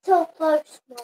So close, Mom.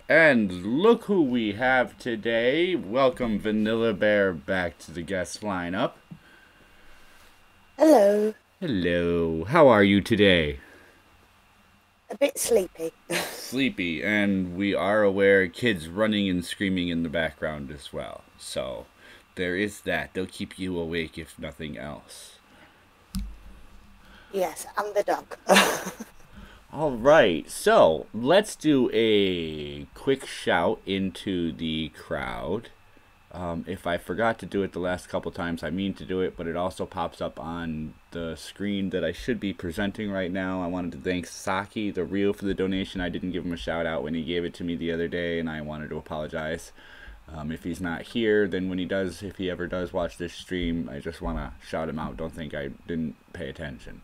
And look who we have today. Welcome, Vanilla Bear, back to the guest lineup. Hello. Hello. How are you today? A bit sleepy. Sleepy, and we are aware kids running and screaming in the background as well. So there is that. They'll keep you awake if nothing else. Yes, and the dog. All right, so let's do a quick shout into the crowd. If I forgot to do it the last couple times, I mean to do it, but it also pops up on the screen that I should be presenting right now. I wanted to thank Saki, the Real, for the donation. I didn't give him a shout out when he gave it to me the other day, and I wanted to apologize. If he's not here, then when he does, if he ever does watch this stream, I just want to shout him out. Don't think I didn't pay attention.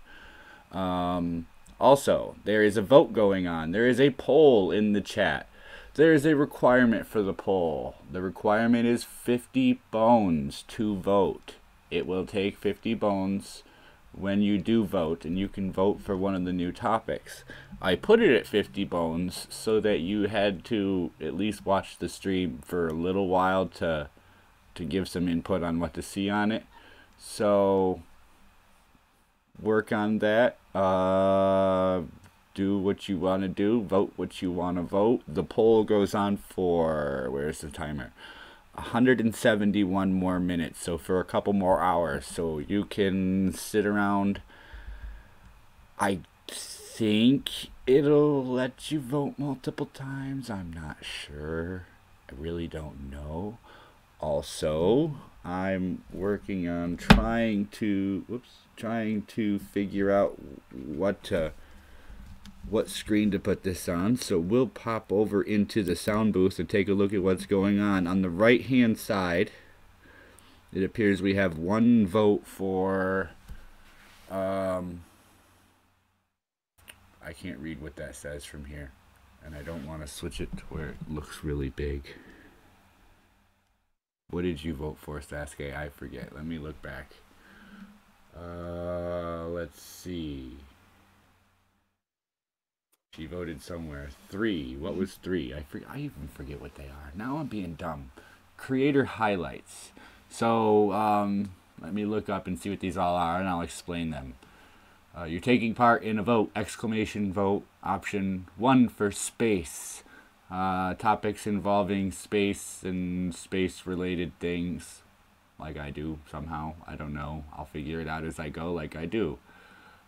Also, there is a vote going on. There is a poll in the chat. There is a requirement for the poll. The requirement is 50 bones to vote. It will take 50 bones when you do vote, and you can vote for one of the new topics. I put it at 50 bones so that you had to at least watch the stream for a little while to give some input on what to see on it. So work on that. Do what you want to do. Vote what you want to vote. The poll goes on for, where's the timer? 171 more minutes. So for a couple more hours. So you can sit around. I think it'll let you vote multiple times. I'm not sure. I really don't know. Also, I'm working on trying to figure out what screen to put this on. So we'll pop over into the sound booth and take a look at what's going on. On the right hand side, it appears we have one vote for I can't read what that says from here, and I don't want to switch it to where it looks really big. What did you vote for, Sasuke? I forget. Let me look back. Let's see. She voted somewhere. 3. What was 3? I even forget what they are. Now I'm being dumb. Creator highlights. So, let me look up and see what these all are, and I'll explain them. You're taking part in a vote. Exclamation vote. Option 1 for space. Topics involving space and space-related things. Like I do, somehow. I don't know. I'll figure it out as I go, like I do.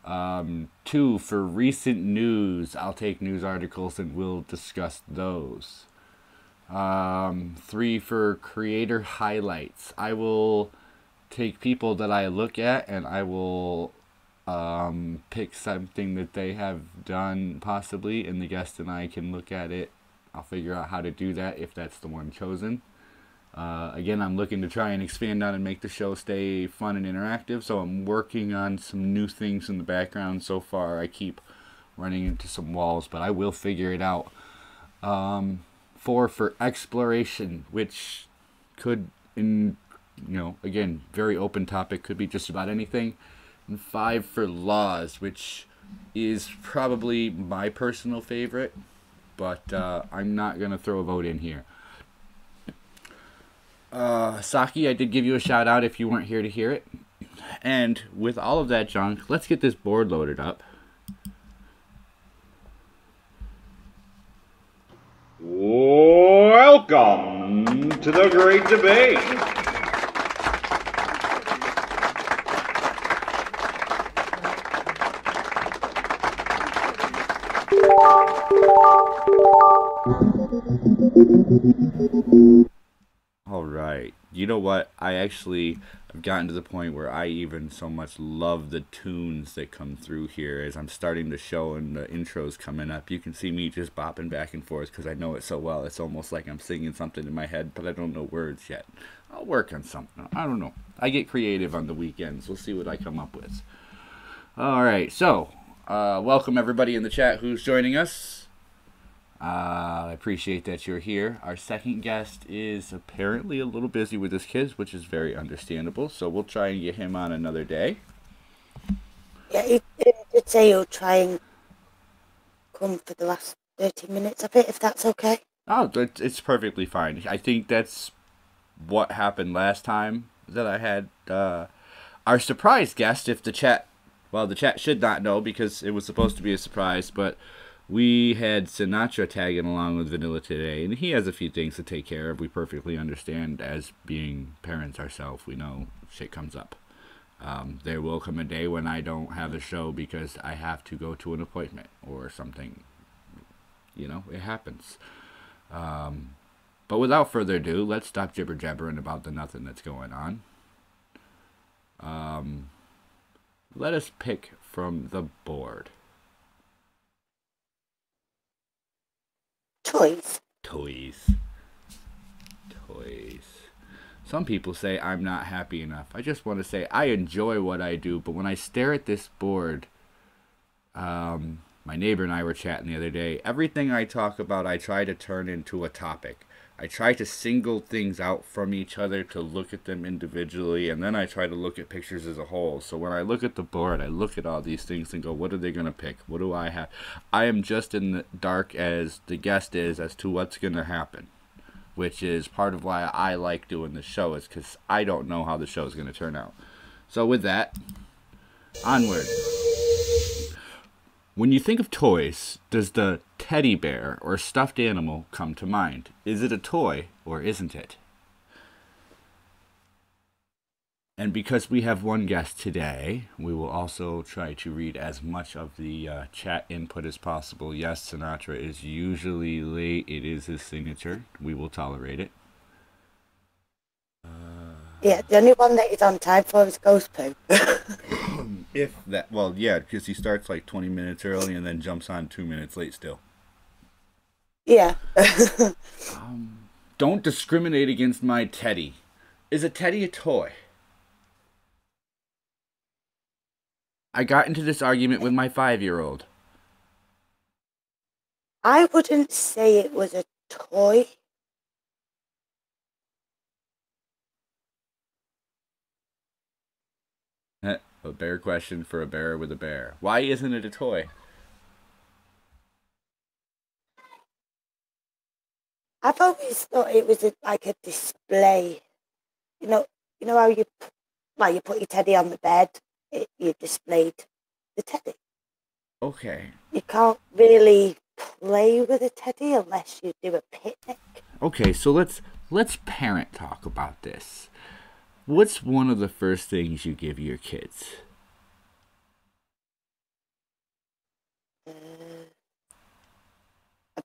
2 for recent news. I'll take news articles and we'll discuss those. 3 for creator highlights. I will take people that I look at and I will pick something that they have done possibly, and the guest and I can look at it. I'll figure out how to do that if that's the one chosen. Again, I'm looking to try and expand on and make the show stay fun and interactive, so I'm working on some new things in the background. So far, I keep running into some walls, but I will figure it out. 4 for exploration, which could, again, very open topic, could be just about anything. And 5 for laws, which is probably my personal favorite, but I'm not going to throw a vote in here. Saki, I did give you a shout out if you weren't here to hear it. And with all of that junk, let's get this board loaded up. Welcome to the Great Debate. All right. You know what? I've gotten to the point where I even so much love the tunes that come through here as I'm starting the show and the intro's coming up. You can see me just bopping back and forth because I know it so well. It's almost like I'm singing something in my head, but I don't know words yet. I'll work on something. I don't know. I get creative on the weekends. We'll see what I come up with. All right. So, welcome everybody in the chat who's joining us. I appreciate that you're here. Our second guest is apparently a little busy with his kids, which is very understandable. So we'll try and get him on another day. Yeah, he did say he'll try and come for the last 30 minutes of it, if that's okay. Oh, it's perfectly fine. I think that's what happened last time that I had our surprise guest. If the chat should not know because it was supposed to be a surprise, but we had Sinatra tagging along with Vanilla today, and he has a few things to take care of. We perfectly understand as being parents ourselves. We know shit comes up. There will come a day when I don't have a show because I have to go to an appointment or something. It happens. But without further ado, let's stop jibber-jabbering about the nothing that's going on. Let us pick from the board. Toys. Some people say I'm not happy enough. I just want to say I enjoy what I do, but when I stare at this board, my neighbor and I were chatting the other day. Everything I talk about, I try to turn into a topic. I try to single things out from each other to look at them individually, and then I try to look at pictures as a whole. So when I look at the board, I look at all these things and go, what are they going to pick? What do I have? I am just in the dark as the guest is as to what's going to happen, which is part of why I like doing the show, is because I don't know how the show is going to turn out. So with that, onward. When you think of toys, does the teddy bear or stuffed animal come to mind? Is it a toy or isn't it? And because we have one guest today, we will also try to read as much of the chat input as possible. Yes, Sinatra is usually late. It is his signature. We will tolerate it. Yeah, the only one that he's on time for is Ghost Poo. If that, well, yeah, because he starts like 20 minutes early and then jumps on 2 minutes late still. Yeah. Don't discriminate against my teddy. Is a teddy a toy? I got into this argument with my 5-year-old. I wouldn't say it was a toy. A bear question for a bear with a bear. Why isn't it a toy? I've always thought it was like a display. You know how you put your teddy on the bed, you displayed the teddy. Okay. You can't really play with a teddy unless you do a picnic. Okay, so let's parent talk about this. What's one of the first things you give your kids?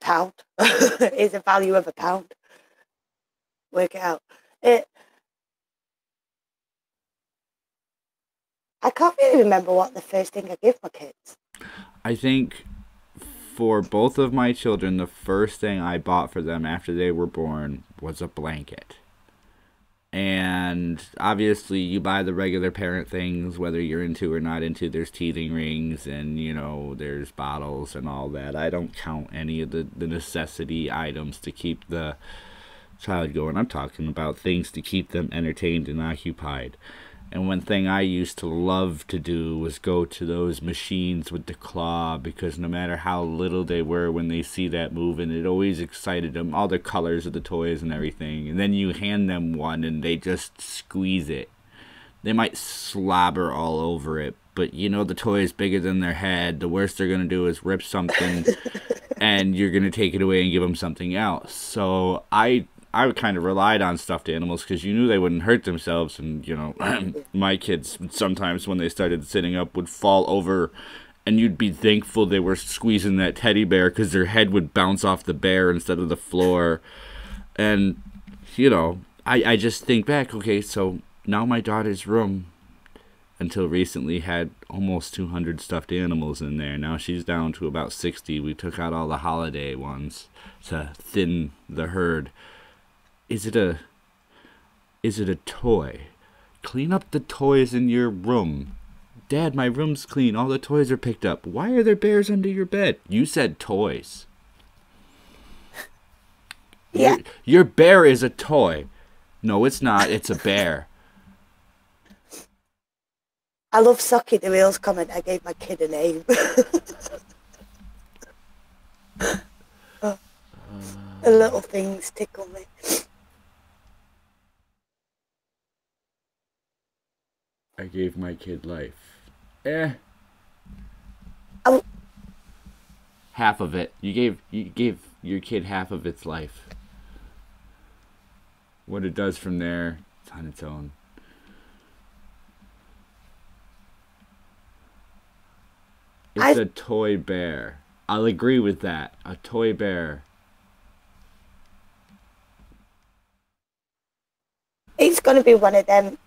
£1 is the value of £1. Work it out. I can't really remember what the first thing I gave my kids. I think for both of my children, the first thing I bought for them after they were born was a blanket. And obviously you buy the regular parent things, whether you're into or not into. There's teething rings and, you know, there's bottles and all that. I don't count any of the necessity items to keep the child going. I'm talking about things to keep them entertained and occupied. And one thing I used to love to do was go to those machines with the claw, because no matter how little they were, when they see that moving, it always excited them, all the colors of the toys and everything. And then you hand them one and they just squeeze it. They might slobber all over it, but you know the toy is bigger than their head. The worst they're going to do is rip something and you're going to take it away and give them something else. So I kind of relied on stuffed animals because you knew they wouldn't hurt themselves. And, you know, my kids sometimes when they started sitting up would fall over and you'd be thankful they were squeezing that teddy bear because their head would bounce off the bear instead of the floor. And, you know, I just think back, okay, so now my daughter's room until recently had almost 200 stuffed animals in there. Now she's down to about 60. We took out all the holiday ones to thin the herd. Is it a toy? Clean up the toys in your room. Dad, my room's clean. All the toys are picked up. Why are there bears under your bed? You said toys. Yeah. Your bear is a toy. No, it's not. It's a bear. I love Socky the Reel's comment. I gave my kid a name. The little things tickle me. I gave my kid life. Half of it. You gave your kid half of its life. What it does from there, it's on its own. It's a toy bear. I'll agree with that. A toy bear. It's going to be one of them.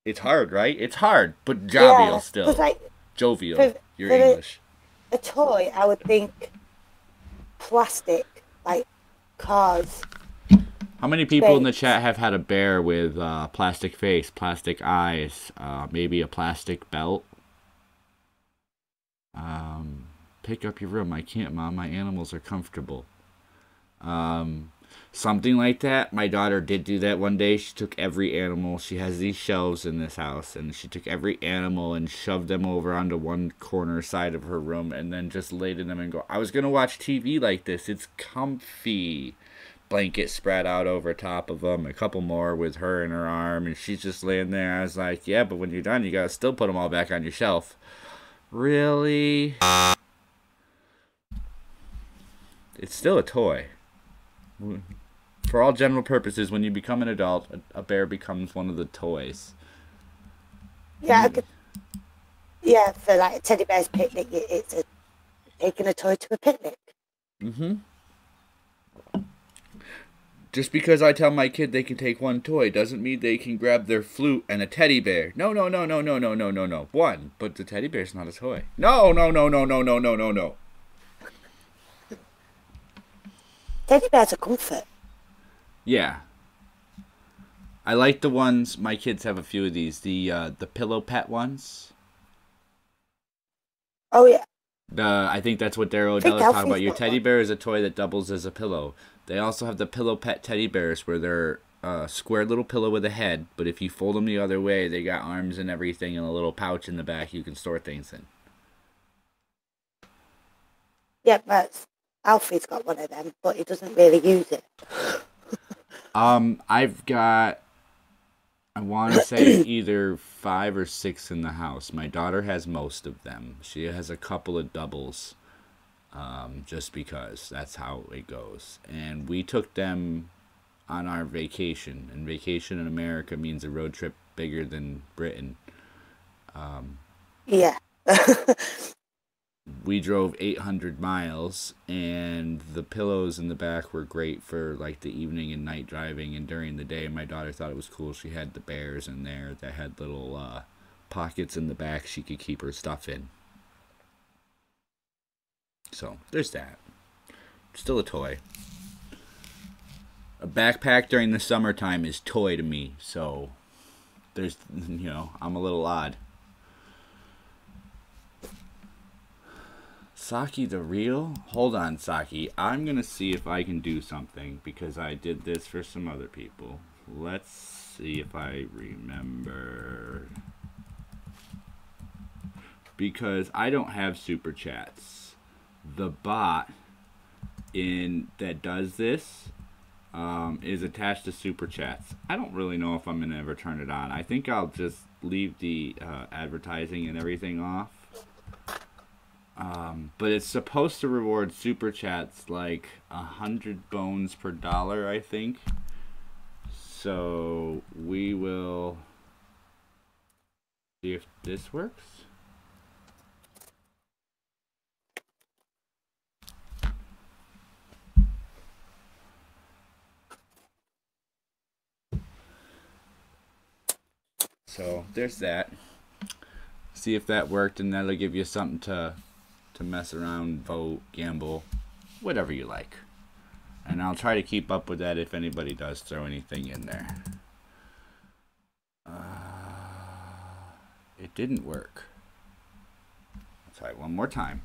It's hard, right? It's hard, but jovial still. Like, jovial. You're English. A toy, I would think plastic, like cars. How many people in the chat have had a bear with plastic face, plastic eyes, maybe a plastic belt? Pick up your room. I can't, Mom. My animals are comfortable. Something like that. My daughter did do that one day. She took every animal. She has these shelves in this house, and she took every animal and shoved them over onto one corner side of her room and then just laid in them and go, I was going to watch TV like this. It's comfy. Blanket spread out over top of them. A couple more with her in her arm, and she's just laying there. I was like, yeah, but when you're done, you got to still put them all back on your shelf. Really? It's still a toy. For all general purposes, when you become an adult, a bear becomes one of the toys. Yeah, yeah, for like a teddy bear's picnic, it's taking a toy to a picnic. Mm-hmm. Just because I tell my kid they can take one toy doesn't mean they can grab their flute and a teddy bear. No. One, but the teddy bear's not a toy. No. Teddy bears are comfort. Yeah. I like the ones, my kids have a few of these, the pillow pet ones. Oh, yeah. I think that's what Daryl O'Dell is talking about. Your teddy bear is a toy that doubles as a pillow. They also have the pillow pet teddy bears where they're a square little pillow with a head, but if you fold them the other way, they got arms and everything and a little pouch in the back you can store things in. Yeah, but Alfie's got one of them, but he doesn't really use it. I've got, I want to say either 5 or 6 in the house. My daughter has most of them. She has a couple of doubles, just because that's how it goes. And we took them on our vacation. And vacation in America means a road trip bigger than Britain. Yeah. We drove 800 miles, and the pillows in the back were great for like the evening and night driving. And during the day, my daughter thought it was cool. She had the bears in there that had little pockets in the back she could keep her stuff in. So, there's that. Still a toy. A backpack during the summertime is toy to me, so there's, you know, I'm a little odd. Saki the real? Hold on, Saki. I'm going to see if I can do something because I did this for some other people. Let's see if I remember. Because I don't have super chats. The bot that does this is attached to super chats. I don't really know if I'm going to ever turn it on. I think I'll just leave the advertising and everything off. But it's supposed to reward super chats like 100 bones per dollar, I think. So we will see if this works. So there's that. See if that worked, and that'll give you something to mess around, vote, gamble, whatever you like. And I'll try to keep up with that if anybody does throw anything in there. It didn't work. Let's try it one more time.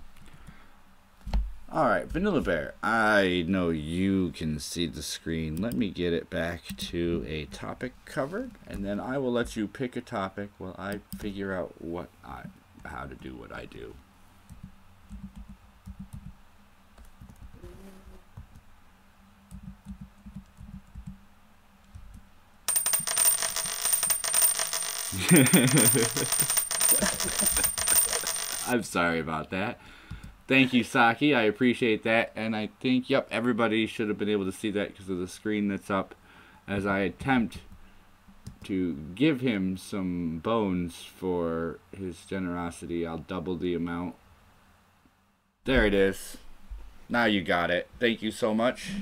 Alright, Vanilla Bear, I know you can see the screen. Let me get it back to a topic covered, and then I will let you pick a topic while I figure out how to do what I do. I'm sorry about that. Thank you, Saki. I appreciate that. And I think, yep, everybody should have been able to see that because of the screen that's up as I attempt to give him some bones for his generosity. I'll double the amount. There it is. Now you got it. Thank you so much.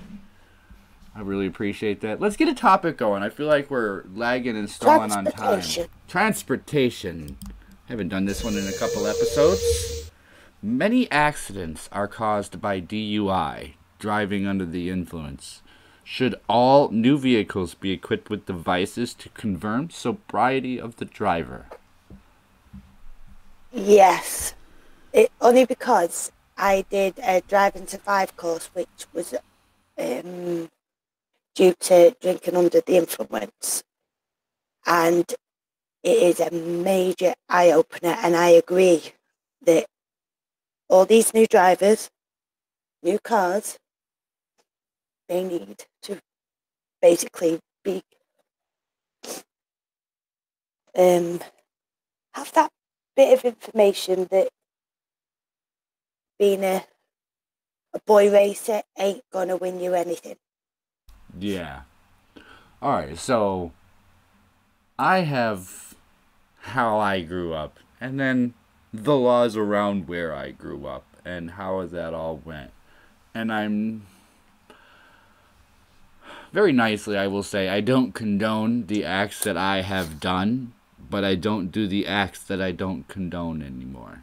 I really appreciate that. Let's get a topic going. I feel like we're lagging and stalling on time. Transportation. Haven't done this one in a couple episodes. Many accidents are caused by DUI, driving under the influence. Should all new vehicles be equipped with devices to confirm sobriety of the driver? Yes. Only because I did a drive and survive course, which was due to drinking under the influence. And it is a major eye-opener, and I agree that all these new drivers, new cars, they need to basically be have that bit of information that being a boy racer ain't gonna win you anything. Yeah. Alright, so I have how I grew up, and then the laws around where I grew up, and how that all went. And I'm very nicely, I will say, I don't condone the acts that I have done, but I don't do the acts that I don't condone anymore.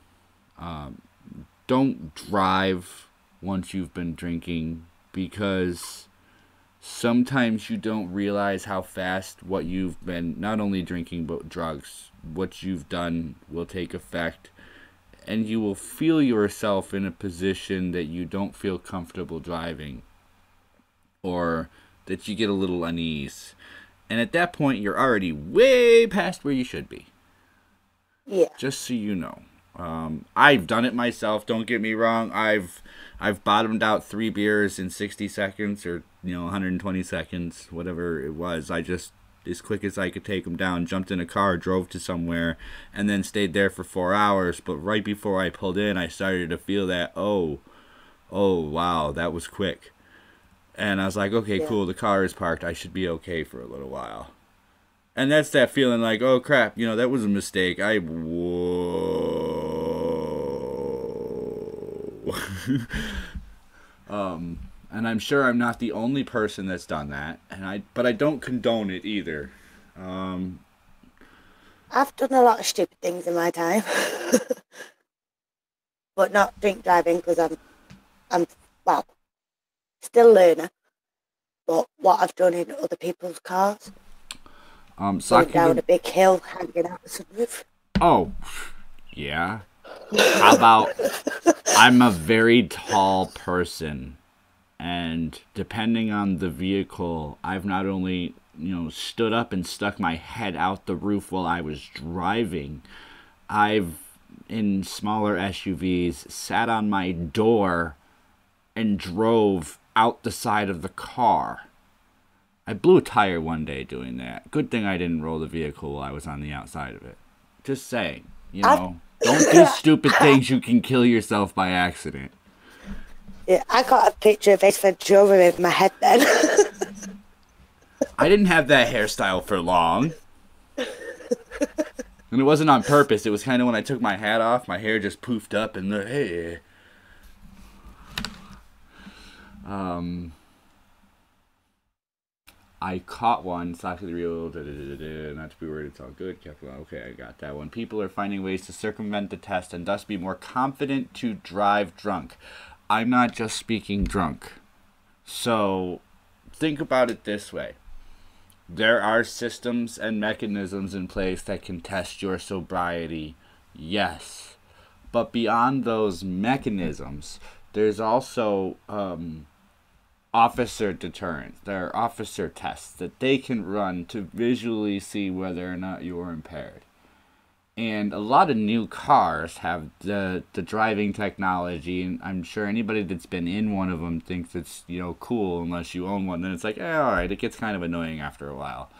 Don't drive once you've been drinking, because sometimes you don't realize how fast what you've been, not only drinking, but drugs, what you've done will take effect, and you will feel yourself in a position that you don't feel comfortable driving, or that you get a little unease. And at that point, you're already way past where you should be. Yeah. Just so you know. I've done it myself, don't get me wrong. I've bottomed out 3 beers in 60 seconds, or 120 seconds, whatever it was. I just, as quick as I could take them down, jumped in a car, drove to somewhere, and then stayed there for 4 hours. But right before I pulled in, I started to feel that, oh wow, that was quick. And I was like, okay, yeah, cool, the car is parked, I should be okay for a little while. And that's that feeling like, oh crap, that was a mistake. Whoa. And I'm sure I'm not the only person that's done that, but I don't condone it either. I've done a lot of stupid things in my time, but not drink driving because I'm well, still a learner. But what I've done in other people's cars, going down a big hill, hanging out the sunroof. Oh, yeah. How about I'm a very tall person, and depending on the vehicle, I've not only, stood up and stuck my head out the roof while I was driving, I've, in smaller SUVs, sat on my door and drove out the side of the car. I blew a tire one day doing that. Good thing I didn't roll the vehicle while I was on the outside of it. Just saying, don't do stupid things you can kill yourself by accident. Yeah, I got a picture of Ace Ventura in my head then. I didn't have that hairstyle for long. And it wasn't on purpose. It was kind of when I took my hat off, my hair just poofed up and hey. I caught one. Stock of the real. Not to be worried, it's all good. Okay, I got that one. People are finding ways to circumvent the test and thus be more confident to drive drunk. I'm not just speaking drunk. So, think about it this way. There are systems and mechanisms in place that can test your sobriety, yes. But beyond those mechanisms, there's also officer deterrence. There are officer tests that they can run to visually see whether or not you're impaired. And a lot of new cars have the driving technology, and I'm sure anybody that's been in one of them thinks it's, cool unless you own one. Then it's like, alright, it gets kind of annoying after a while.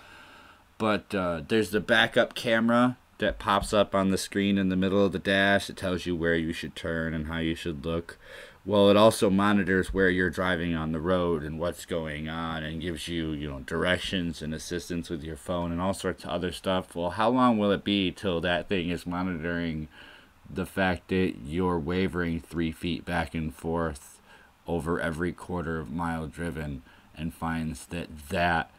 But there's the backup camera that pops up on the screen in the middle of the dash. It tells you where you should turn and how you should look. Well, it also monitors where you're driving on the road and what's going on and gives you, directions and assistance with your phone and all sorts of other stuff. Well, how long will it be till that thing is monitoring the fact that you're wavering 3 feet back and forth over every quarter of mile driven and finds that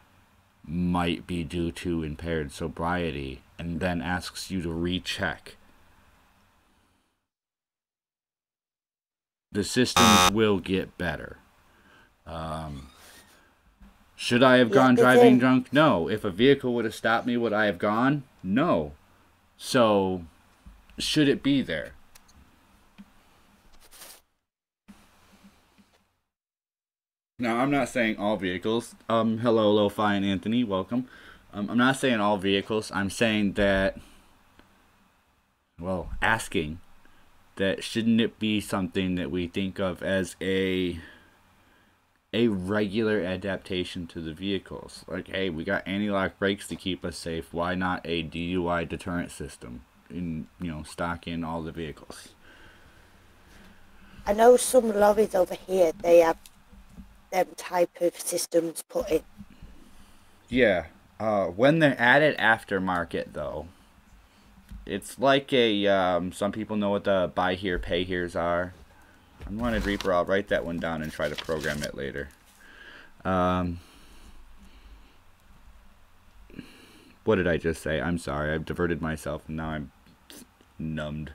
might be due to impaired sobriety and then asks you to recheck? The systems will get better. Should I have gone driving drunk? No. If a vehicle would have stopped me, would I have gone? No. So, should it be there? Now, I'm not saying all vehicles. Hello, Lo-Fi and Anthony. Welcome. I'm not saying all vehicles. I'm saying that, asking that shouldn't it be something that we think of as a regular adaptation to the vehicles? Like, hey, we got anti-lock brakes to keep us safe. Why not a DUI deterrent system in, stock in all the vehicles? I know some lorries over here, they have them type of systems put in. Yeah. When they're added aftermarket, though, it's like some people know what the buy here, pay here's are. I'm wanted Reaper. I'll write that one down and try to program it later. What did I just say? I'm sorry. I've diverted myself and now I'm numbed.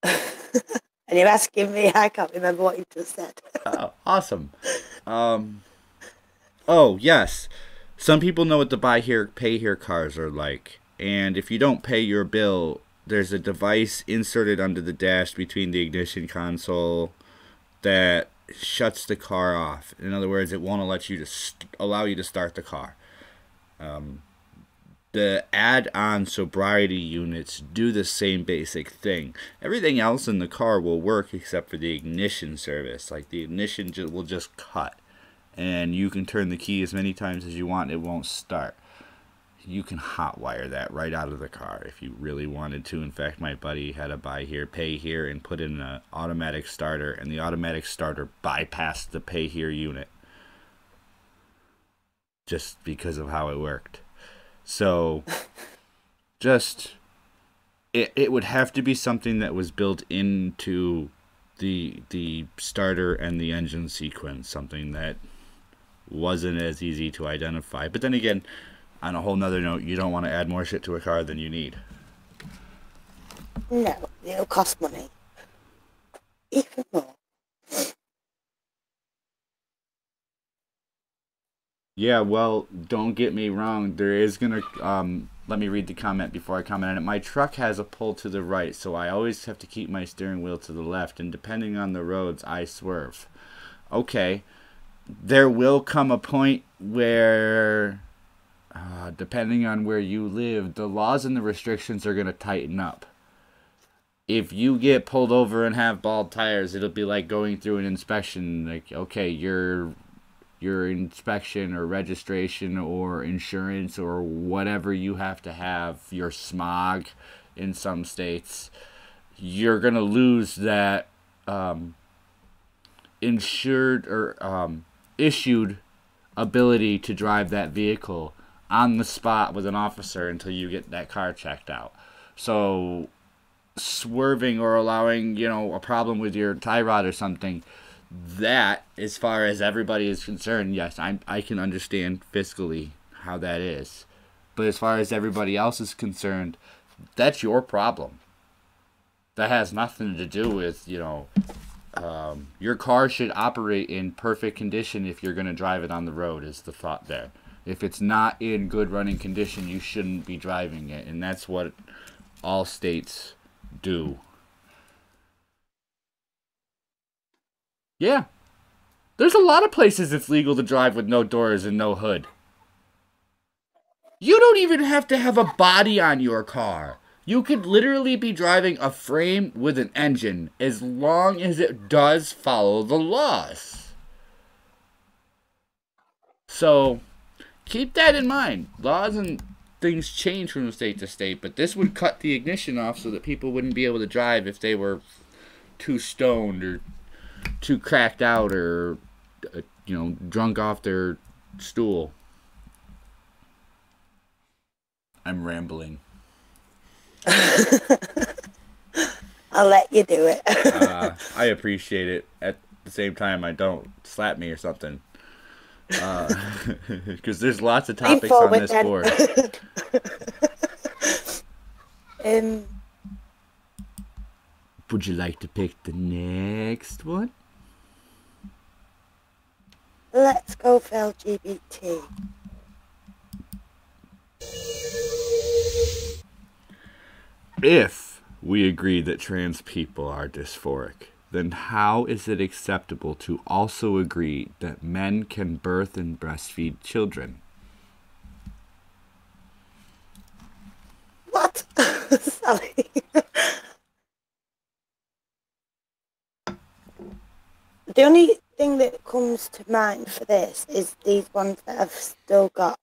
And you're asking me, I can't remember what you just said. Oh, awesome. Oh, yes. Some people know what the buy here, pay here cars are like. And if you don't pay your bill, there's a device inserted under the dash between the ignition console that shuts the car off. In other words, it won't let you allow you to start the car. The add-on sobriety units do the same basic thing. Everything else in the car will work except for the ignition service. Like the ignition will just cut. And you can turn the key as many times as you want. It won't start. You can hotwire that right out of the car if you really wanted to. In fact, my buddy had a buy here, pay here, and put in an automatic starter, and the automatic starter bypassed the pay here unit just because of how it worked. So, it would have to be something that was built into the starter and the engine sequence, something that wasn't as easy to identify. But then again, on a whole nother note, you don't want to add more shit to a car than you need. No, it'll cost money. Even more. Yeah, well, don't get me wrong. There is going to, let me read the comment before I comment on it. My truck has a pull to the right, so I always have to keep my steering wheel to the left, and depending on the roads, I swerve. Okay, there will come a point where, depending on where you live, the laws and the restrictions are going to tighten up. If you get pulled over and have bald tires, it'll be like going through an inspection. Like, okay, your inspection or registration or insurance or whatever you have to have, your smog in some states, you're going to lose that insured or issued ability to drive that vehicle on the spot with an officer until you get that car checked out. So swerving or allowing, a problem with your tie rod or something, that, as far as everybody is concerned, yes, I can understand fiscally how that is. But as far as everybody else is concerned, that's your problem. That has nothing to do with, your car should operate in perfect condition if you're going to drive it on the road, is the thought there. If it's not in good running condition, you shouldn't be driving it. And that's what all states do. Yeah. There's a lot of places it's legal to drive with no doors and no hood. You don't even have to have a body on your car. You could literally be driving a frame with an engine as long as it does follow the laws. So, keep that in mind. Laws and things change from state to state, but this would cut the ignition off so that people wouldn't be able to drive if they were too stoned or too cracked out or, drunk off their stool. I'm rambling. I'll let you do it. I appreciate it. At the same time, I don't. Slap me or something. Because there's lots of topics on this board. Would you like to pick the next one? Let's go for LGBT. If we agree that trans people are dysphoric, then how is it acceptable to also agree that men can birth and breastfeed children? What? Sorry. The only thing that comes to mind for this is these ones that have still got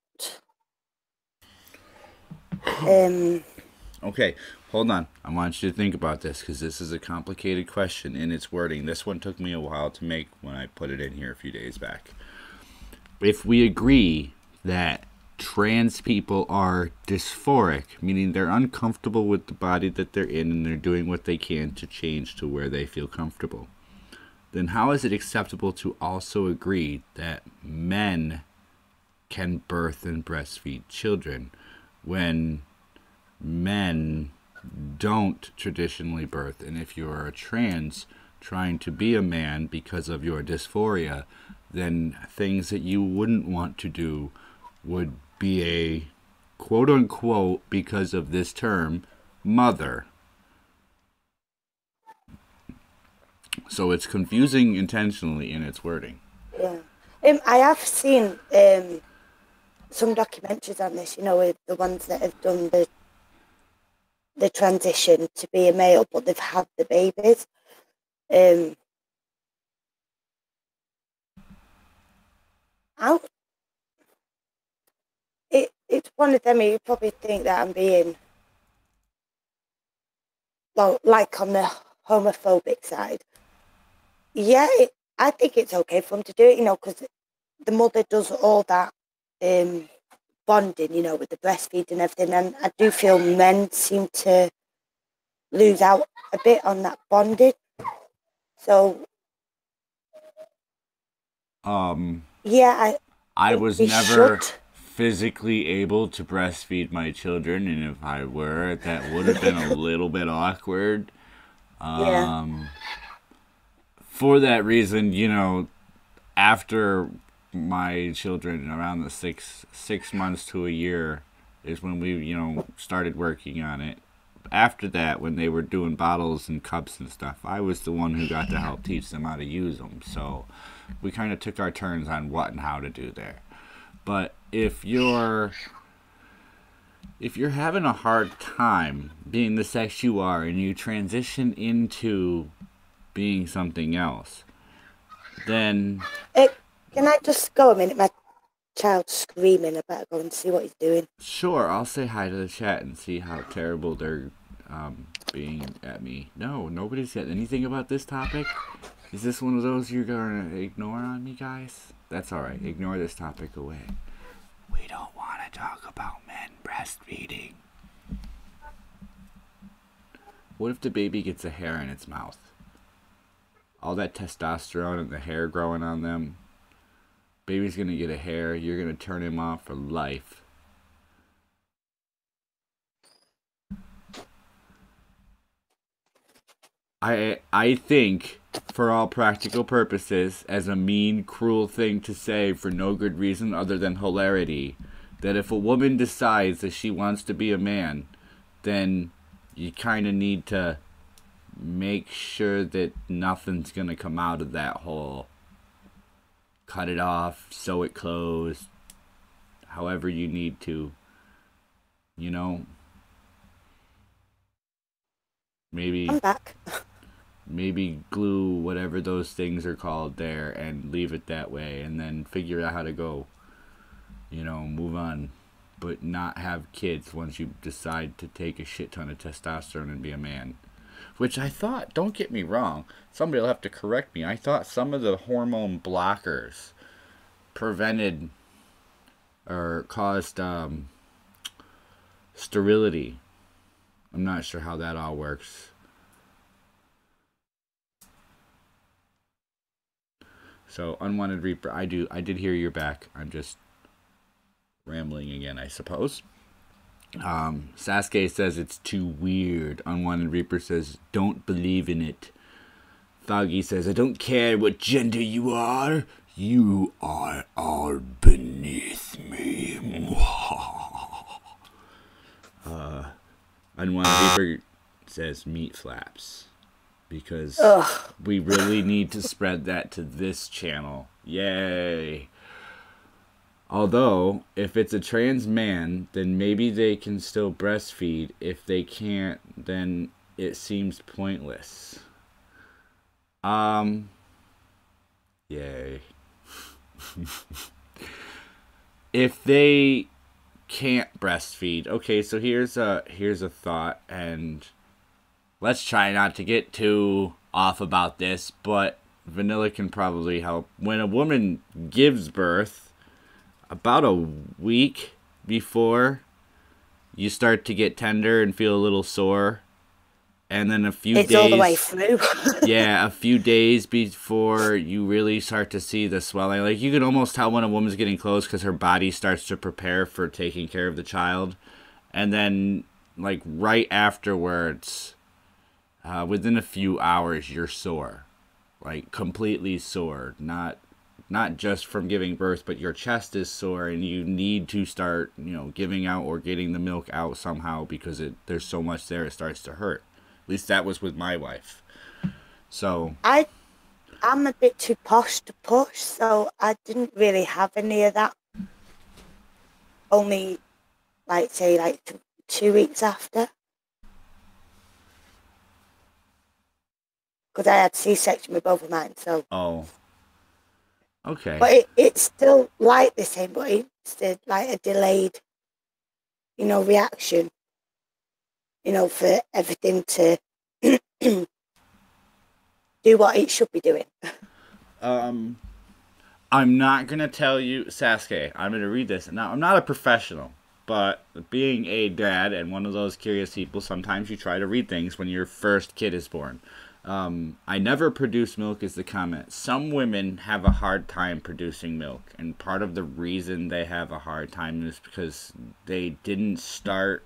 Okay, hold on. I want you to think about this because this is a complicated question in its wording. This one took me a while to make when I put it in here a few days back. If we agree that trans people are dysphoric, meaning they're uncomfortable with the body that they're in and they're doing what they can to change to where they feel comfortable, then how is it acceptable to also agree that men can birth and breastfeed children when men don't traditionally birth? And if you're a trans trying to be a man because of your dysphoria, then things that you wouldn't want to do would be a quote-unquote, because of this term, mother. So it's confusing intentionally in its wording. Yeah. I have seen some documentaries on this, with the ones that have done the transition to be a male, but they've had the babies. It's one of them. You probably think that I'm being, like on the homophobic side. Yeah, I think it's okay for them to do it, because the mother does all that bonding, with the breastfeed and everything. And I do feel men seem to lose out a bit on that bonding. So, yeah, I was never physically able to breastfeed my children, and if I were, that would have been a little bit awkward. Yeah. For that reason, you know, after my children, around the six months to a year, is when we, you know, started working on it. After that, when they were doing bottles and cups and stuff, I was the one who got to help teach them how to use them. So we kind of took our turns on what and how to do there. But if you're having a hard time being the sex you are and you transition into being something else, then... Can I just go a minute? My child's screaming. I better go and see what he's doing. Sure, I'll say hi to the chat and see how terrible they're being at me. No, nobody said anything about this topic. Is this one of those you're going to ignore on me, guys? That's alright. Ignore this topic away. We don't want to talk about men breastfeeding. What if the baby gets a hair in its mouth? All that testosterone and the hair growing on them. Baby's going to get a hair. You're going to turn him off for life. I think, for all practical purposes, as a mean, cruel thing to say for no good reason other than hilarity, that if a woman decides that she wants to be a man, then you kind of need to make sure that nothing's going to come out of that hole. Cut it off, sew it closed, however you need to, you know? Maybe... I'm back. Maybe glue whatever those things are called there and leave it that way, and then figure out how to go, you know, move on, but not have kids once you decide to take a shit ton of testosterone and be a man. Which I thought, don't get me wrong, somebody will have to correct me, I thought some of the hormone blockers prevented or caused sterility. I'm not sure how that all works. So, Unwanted Reaper, I did hear you're back. I'm just rambling again, I suppose. Sasuke says it's too weird. Unwanted Reaper says, don't believe in it. Thoggy says, I don't care what gender you are all beneath me. Unwanted Reaper says, meat flaps. Because we really need to spread that to this channel. Yay! Although, if it's a trans man, then maybe they can still breastfeed. If they can't, then it seems pointless. Yay. If they can't breastfeed, okay, so here's a thought, and let's try not to get too off about this, but vanilla can probably help. When a woman gives birth, about a week before you start to get tender and feel a little sore, and then a few days... It's all the way through. Yeah, a few days before you really start to see the swelling. Like, you can almost tell when a woman's getting close because her body starts to prepare for taking care of the child. And then, like, right afterwards... within a few hours, you're sore, like completely sore. Not just from giving birth, but your chest is sore, and you need to start, you know, giving out or getting the milk out somehow because there's so much there it starts to hurt. At least that was with my wife. So I'm a bit too posh to push, so I didn't really have any of that. Only, like, say, like 2 weeks after. Because I had C-section with both of mine, so... Oh. Okay. But it's still like the same, but it's like a delayed, you know, reaction, you know, for everything to do what it should be doing. I'm not going to tell you, Sasuke, I'm going to read this. Now, I'm not a professional, but being a dad and one of those curious people, sometimes you try to read things when your first kid is born. I never produce milk is the comment. Some women have a hard time producing milk, and part of the reason they have a hard time is because they didn't start,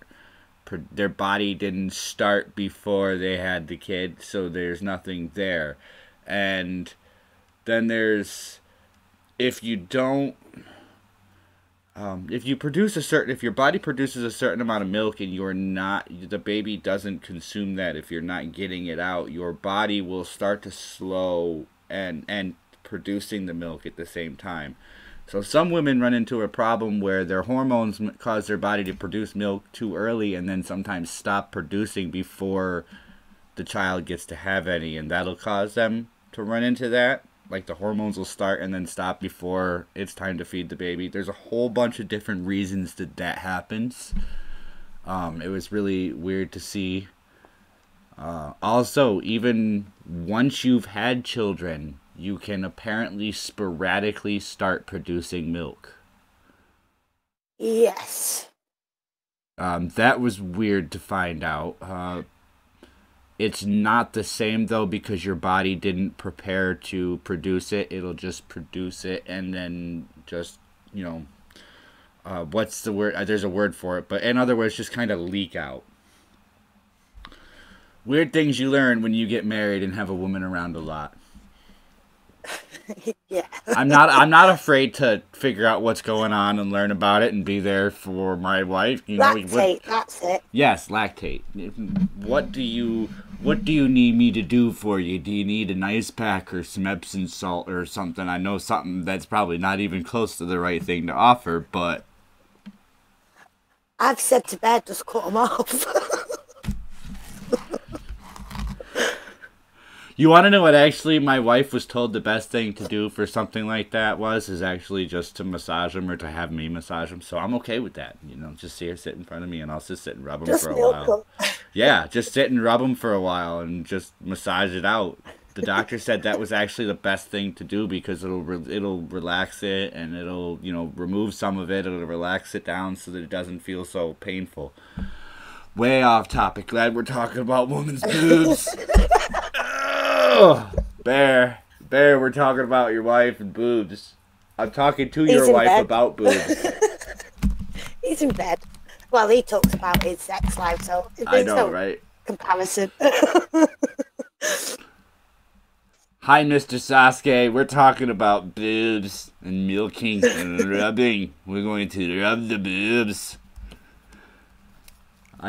their body didn't start before they had the kid, so there's nothing there. And then there's, if you don't, if your body produces a certain amount of milk and the baby doesn't consume that, if you're not getting it out, your body will start to slow and producing the milk at the same time. So some women run into a problem where their hormones cause their body to produce milk too early and then sometimes stop producing before the child gets to have any, and that'll cause them to run into that. Like the hormones will start and then stop before it's time to feed the baby. There's a whole bunch of different reasons that happens. It was really weird to see. Also, even once you've had children, you can apparently sporadically start producing milk. Yes. That was weird to find out. It's not the same, though, because your body didn't prepare to produce it. It'll just produce it and then just, what's the word? There's a word for it. But in other words, just kind of leak out. Weird things you learn when you get married and have a woman around a lot. Yeah. I'm not afraid to figure out what's going on and learn about it and be there for my wife. Lactate, that's it. Yes, lactate. What do you need me to do for you? Do you need an ice pack or some Epsom salt or something? I know something that's probably not even close to the right thing to offer, but I've said to bed, just cut them off. you want to know what actually my wife was told the best thing to do for something like that is actually just to massage him or to have me massage him. So I'm okay with that. Just see her sit in front of me and I'll just sit and rub him for a while. Yeah, just sit and rub him for a while and just massage it out. The doctor said that was actually the best thing to do because it'll relax it and it'll, remove some of it. It'll relax it down so that it doesn't feel so painful. Way off topic. Glad we're talking about women's boobs. Bear, we're talking about your wife and boobs. I'm talking to your wife about boobs. He's in bed. Well, he talks about his sex life, so there's no right? Comparison. Hi, Mr. Sasuke. We're talking about boobs and milking and rubbing. We're going to rub the boobs.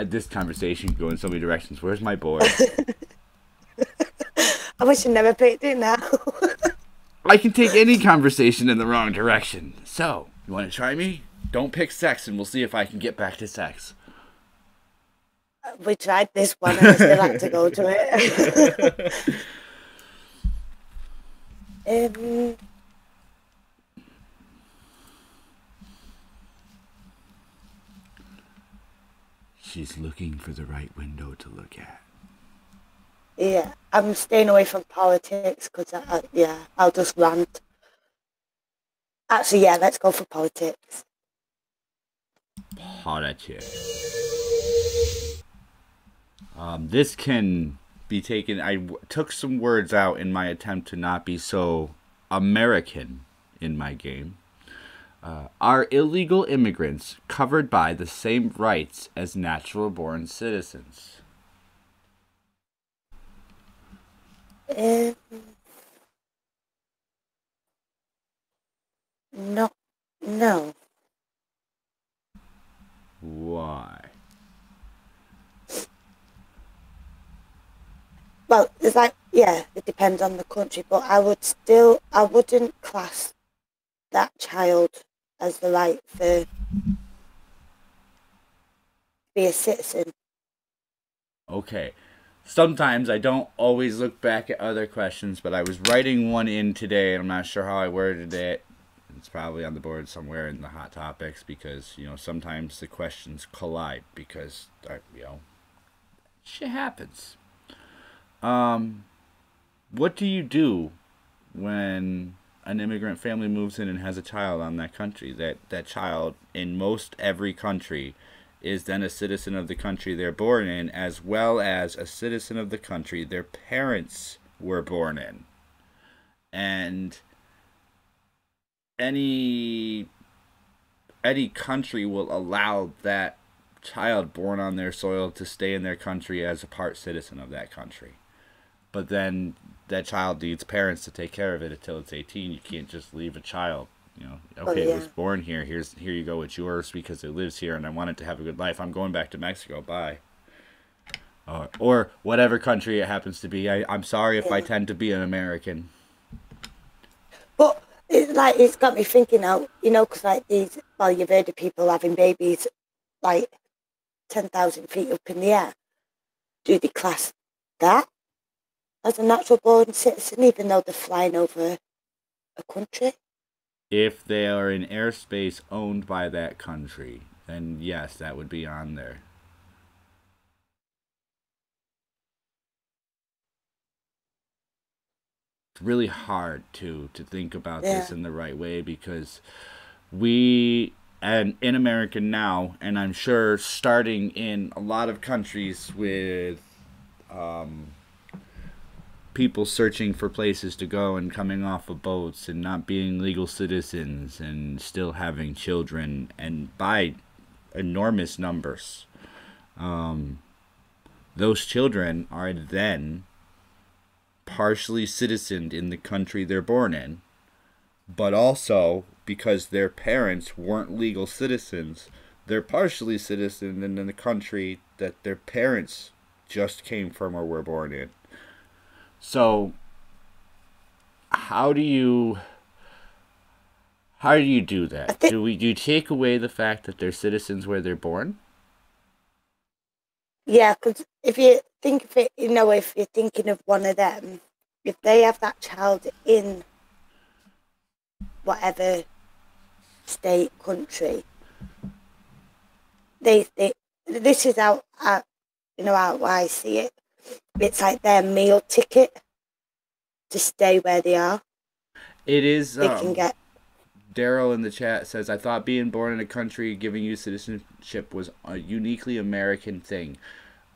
This conversation can go in so many directions. Where's my board? I wish I never picked it now. I can take any conversation in the wrong direction. So, you want to try me? Don't pick sex and we'll see if I can get back to sex. We tried this one and I still had to go to it. She's looking for the right window to look at. Yeah, I'm staying away from politics because, I'll just rant. Actually, yeah, let's go for politics. Politics. This can be taken... I took some words out in my attempt to not be so American in my game. Are illegal immigrants covered by the same rights as natural-born citizens? No. Why? Well, it's like, it depends on the country, but I wouldn't class that child as the right to be a citizen. Okay. Sometimes I don't always look back at other questions, but I was writing one in today, and I'm not sure how I worded it. It's probably on the board somewhere in the hot topics because, sometimes the questions collide because, shit happens. What do you do when an immigrant family moves in and has a child on that country? That child, in most every country, is then a citizen of the country they're born in, as well as a citizen of the country their parents were born in. And any country will allow that child born on their soil to stay in their country as a part citizen of that country. But then that child needs parents to take care of it until it's 18. You can't just leave a child. You know, okay, it was born here. Here you go. It's yours because it lives here, and I want it to have a good life. I'm going back to Mexico. Bye. Or whatever country it happens to be. I'm sorry if I tend to be an American. But it's got me thinking now. You know, because like these, well, you've heard of people having babies like 10,000 feet up in the air. Do they class that as a natural born citizen, even though they're flying over a country? If they are in airspace owned by that country, then yes, that would be on there. It's really hard to think about this in the right way, because and in America now, and I'm sure starting in a lot of countries with people searching for places to go and coming off of boats and not being legal citizens and still having children, and by enormous numbers, those children are then partially citizened in the country they're born in, but also because their parents weren't legal citizens, they're partially citizened in the country that their parents just came from or were born in. So how do you do that? Do you take away the fact that they're citizens where they're born? Yeah, because if you think of it, you know, if you're thinking of one of them, if they have that child in whatever state, country, this is how I see it. It's like their meal ticket to stay where they are. It is. They can get. Daryl in the chat says, I thought being born in a country giving you citizenship was a uniquely American thing.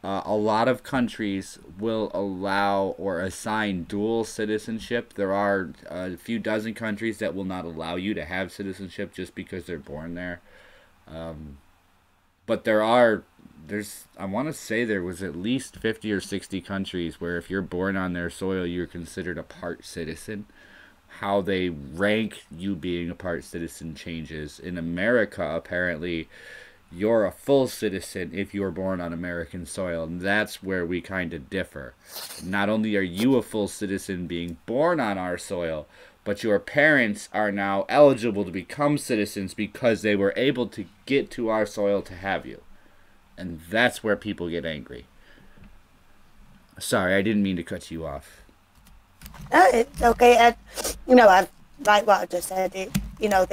A lot of countries will allow or assign dual citizenship. There are a few dozen countries that will not allow you to have citizenship just because they're born there. But I want to say there was at least 50 or 60 countries where if you're born on their soil, you're considered a part citizen. How they rank you being a part citizen changes. In America, apparently, you're a full citizen if you're born on American soil, and that's where we kind of differ. Not only are you a full citizen being born on our soil, but your parents are now eligible to become citizens because they were able to get to our soil to have you. And that's where people get angry. Sorry, I didn't mean to cut you off. It's okay. And, I like what I just said. They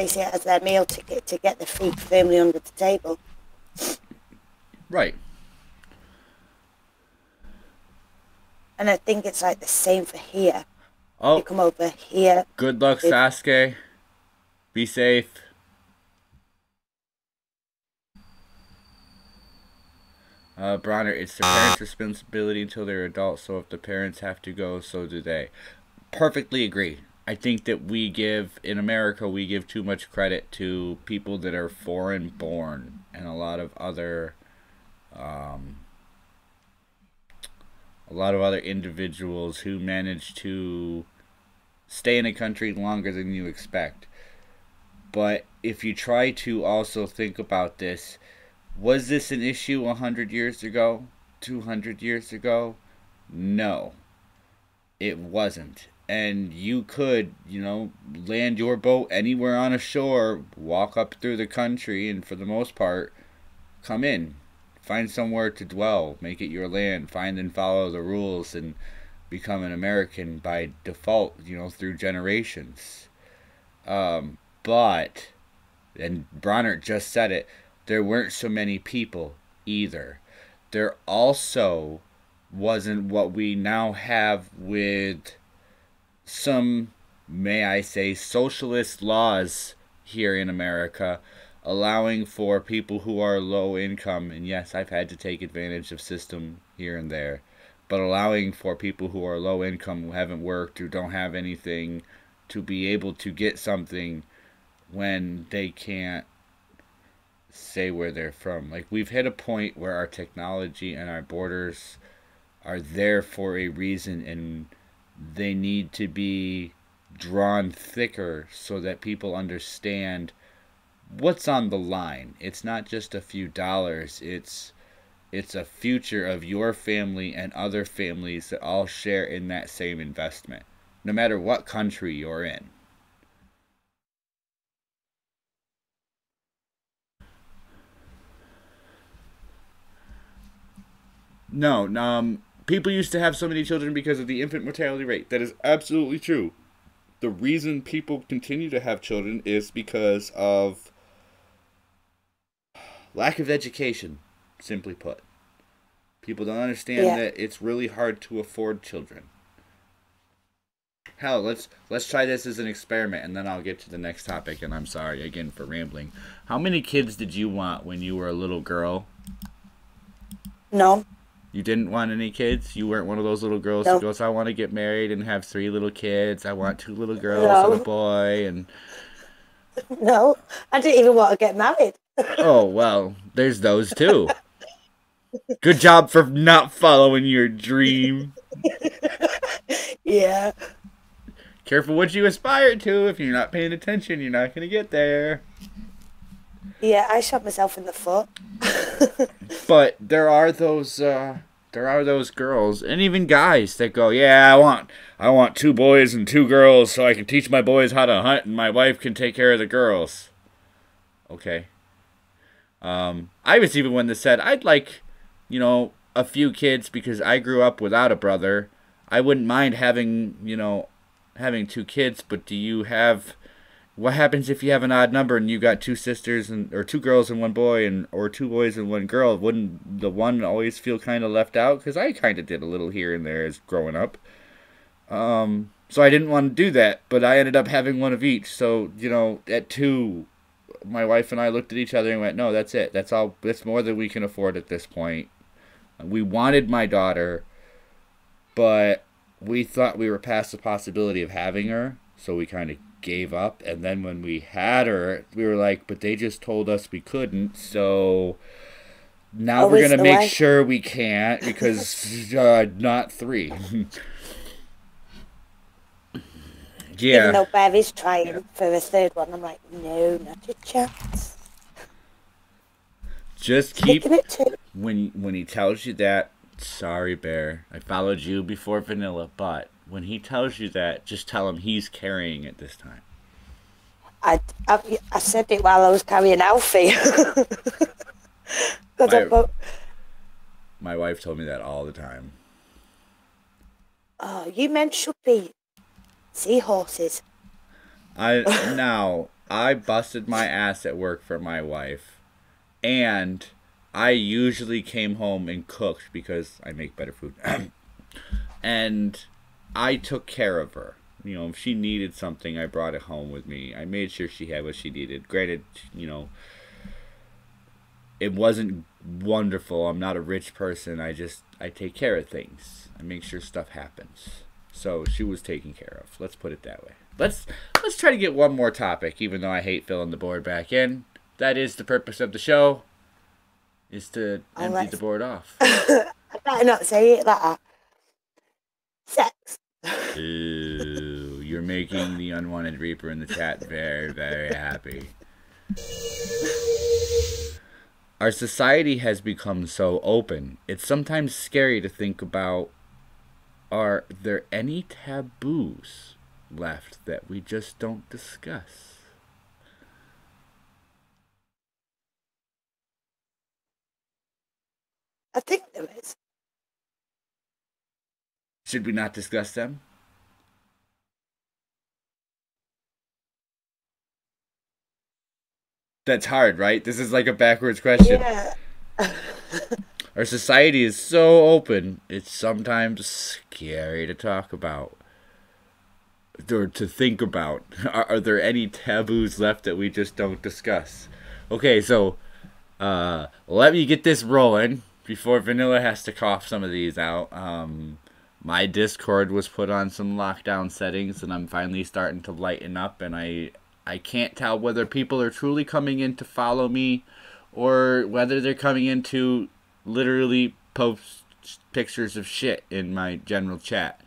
see it as their meal ticket to get their feet firmly under the table. Right. And I think it's like the same for here. Oh. You come over here. Good luck, Sasuke. Be safe. Bronner, it's the parents' responsibility until they're adults, so if the parents have to go, so do they. Perfectly agree. I think that in America, we give too much credit to people that are foreign born, and a lot of other individuals who manage to stay in a country longer than you expect. But if you try to also think about this, was this an issue 100 years ago? 200 years ago? No, it wasn't. And you could, land your boat anywhere on a shore, walk up through the country, and for the most part, come in. Find somewhere to dwell, make it your land, find and follow the rules, and become an American by default, through generations. But, and Bronner just said it, there weren't so many people either. There also wasn't what we now have with some, may I say, socialist laws here in America allowing for people who are low income, and yes, I've had to take advantage of system here and there, but allowing for people who are low income, who haven't worked, who don't have anything, to be able to get something when they can't say where they're from. Like, we've hit a point where our technology and our borders are there for a reason, and they need to be drawn thicker so that people understand what's on the line. It's not just a few dollars. It's a future of your family and other families that all share in that same investment, no matter what country you're in. No, people used to have so many children because of the infant mortality rate. That is absolutely true. The reason people continue to have children is because of lack of education, simply put. People don't understand that it's really hard to afford children. Hell, let's try this as an experiment, and then I'll get to the next topic, and I'm sorry again for rambling. How many kids did you want when you were a little girl? No. You didn't want any kids? You weren't one of those little girls who goes, I want to get married and have 3 little kids. I want 2 little girls and a boy. And no, I didn't even want to get married. Oh, well, there's those too. Good job for not following your dream. Yeah. Careful what you aspire to. If you're not paying attention, you're not going to get there. Yeah, I shot myself in the foot. But there are those girls and even guys that go, yeah, I want 2 boys and 2 girls so I can teach my boys how to hunt and my wife can take care of the girls. Okay. I was even one that said I'd like, a few kids because I grew up without a brother. I wouldn't mind having 2 kids, but what happens if you have an odd number and you got 2 sisters or 2 girls and 1 boy or 2 boys and 1 girl? Wouldn't the one always feel kind of left out? Because I kind of did a little here and there as growing up. So I didn't want to do that, but I ended up having 1 of each. So, at 2, my wife and I looked at each other and went, no, that's it. That's all. That's more than we can afford at this point. We wanted my daughter, but we thought we were past the possibility of having her, so we kind of gave up. And then when we had her, we were like, but they just told us we couldn't, so now we're going to make sure we can't because not 3. Yeah. Even though Bev is trying for a 3rd one, I'm like, no, not a chance. Just keep when he tells you that. Sorry, Bear. I followed you before Vanilla, but when he tells you that, just tell him he's carrying it this time. I said it while I was carrying Alfie. My wife told me that all the time. Oh, you men should be seahorses. I busted my ass at work for my wife, and I usually came home and cooked because I make better food. And I took care of her. If she needed something, I brought it home with me. I made sure she had what she needed. Granted, it wasn't wonderful. I'm not a rich person. I take care of things. I make sure stuff happens. So she was taken care of. Let's put it that way. Let's try to get one more topic, even though I hate filling the board back in. That is the purpose of the show, is to empty the board off. I better not say it like that. Sex. Ooh, you're making the unwanted Reaper in the chat very, very happy. Our society has become so open. It's sometimes scary to think about, are there any taboos left that we just don't discuss? I think there is. Should we not discuss them? That's hard, right? This is like a backwards question. Yeah. Our society is so open, it's sometimes scary to talk about. Or to think about. Are there any taboos left that we just don't discuss? Okay, so let me get this rolling before Vanilla has to cough some of these out. My Discord was put on some lockdown settings, and I'm finally starting to lighten up, and I can't tell whether people are truly coming in to follow me or whether they're coming in to literally post pictures of shit in my general chat.